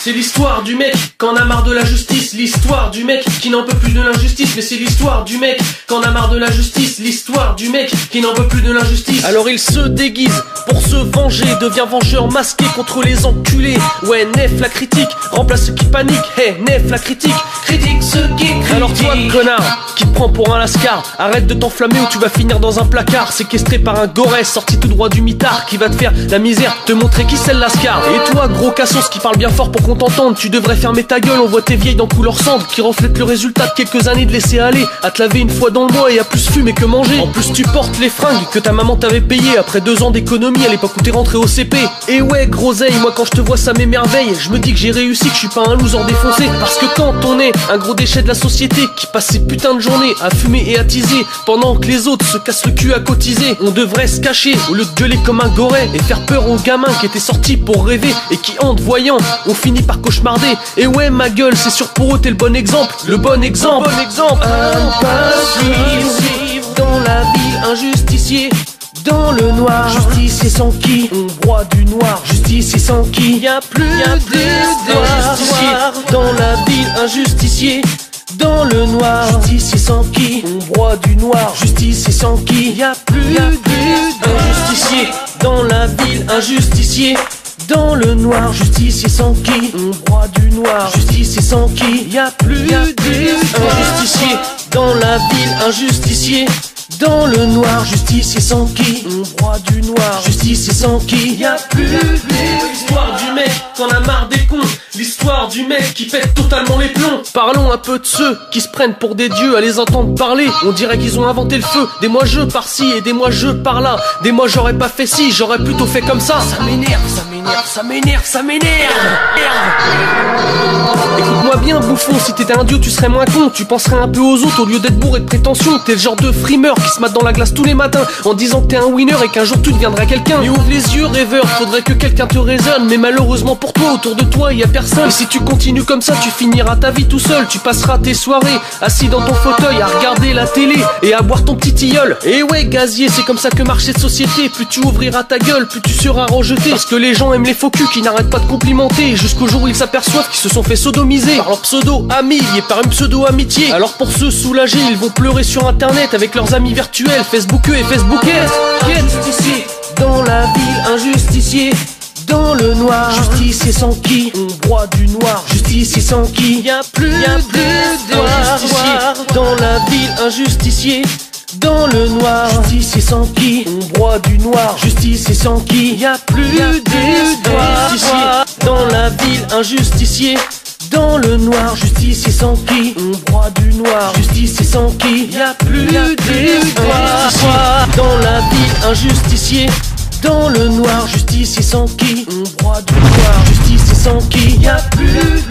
C'est l'histoire du mec qui en a marre de la justice. L'histoire du mec qui n'en peut plus de l'injustice. Mais c'est l'histoire du mec qui en a marre de la justice. L'histoire du mec qui n'en peut plus de l'injustice. Alors il se déguise pour se venger, devient vengeur masqué contre les enculés. Ouais, Nef la critique remplace ceux qui paniquent. Hey, Nef la critique ceux qui critiquent. Alors toi connard qui te prend pour un lascar, arrête de t'enflammer ou tu vas finir dans un placard, séquestré par un gorès sorti tout droit du mitard qui va te faire la misère, te montrer qui c'est le lascar. Et toi gros cassos qui parle bien fort pour qu'on t'entende, tu devrais fermer ta gueule, on voit tes vieilles dans couleur cendre qui reflètent le résultat de quelques années de laisser aller, à te laver une fois dans le mois et à plus fumer que manger. En plus tu portes les fringues que ta maman t'avait payées après 2 ans d'économie à l'époque où t'es rentré au CP. Et ouais groseille, moi quand je te vois ça m'émerveille, je me dis que j'ai réussi, que je suis pas un loser défoncé. Parce que quand on est un gros déchet de la société qui passe ses putains de journées à fumer et à teaser pendant que les autres se cassent le cul à cotiser, on devrait se cacher au lieu de gueuler comme un goret et faire peur aux gamins qui étaient sortis pour rêver et qui en te voyant on finit par cauchemarder. Et ouais ma gueule, c'est sûr pour eux t'es le bon exemple, le bon exemple. Impassible dans la ville, injusticié dans le noir, justicier sans qui on broie du noir, justicier sans qui y a plus d'histoire. Dans la ville, injusticié dans le noir, justicier sans qui on broie du noir, justicier sans qui y a plus d'injusticier. Dans la ville, injusticié dans le noir, justicier sans qui on broie du noir, justicier sans qui y a plus d'injusticier. Dans la ville, injusticier dans le noir, justicier sans qui on broie du noir, justicier sans qui y a plus l'histoire du mec qu'on a marre des cons, l'histoire du mec qui pète totalement les plombs. Parlons un peu de ceux qui se prennent pour des dieux, à les entendre parler on dirait qu'ils ont inventé le feu. Des moi je par-ci et des moi je par-là, des moi j'aurais pas fait ci, j'aurais plutôt fait comme ça. Ça m'énerve, ça m'énerve, ça m'énerve, ça m'énerve. Écoute-moi bien bouffon, si t'étais un dieu tu serais moins con, tu penserais un peu aux autres au lieu d'être bourré de prétention. T'es le genre de frimeur qui se mate dans la glace tous les matins en disant que t'es un winner et qu'un jour tu deviendras quelqu'un. Mais ouvre les yeux rêveur, faudrait que quelqu'un te raisonne, mais malheureusement pour toi autour de toi y a personne. Et si tu continues comme ça tu finiras ta vie tout seul, tu passeras tes soirées assis dans ton fauteuil à regarder la télé et à boire ton petit tilleul. Et ouais gazier, c'est comme ça que marche cette société, plus tu ouvriras ta gueule plus tu seras rejeté, parce que les gens aiment les faux culs qui n'arrêtent pas de complimenter jusqu'au jour où ils s'aperçoivent qu'ils se sont fait sodomiser par leur pseudo-ami et par une pseudo-amitié. Alors pour se soulager ils vont pleurer sur internet avec leurs amis virtuels, Facebookeux et Facebookettes. Justicier dans la ville, injusticié dans le noir, justicier sans qui on broie du noir, justicier sans qui y a plus d'injusticier. Dans la ville, injusticié dans le noir, justicier sans qui on broie du noir, justicier sans qui y a plus d'histoire. Dans la ville, injusticié dans le noir, justicier sans qui on broie du noir, justicier sans qui y a plus d'histoire. Dans la ville, injusticié dans le noir, justicier sans qui on broie du noir, justicier sans qui y a plus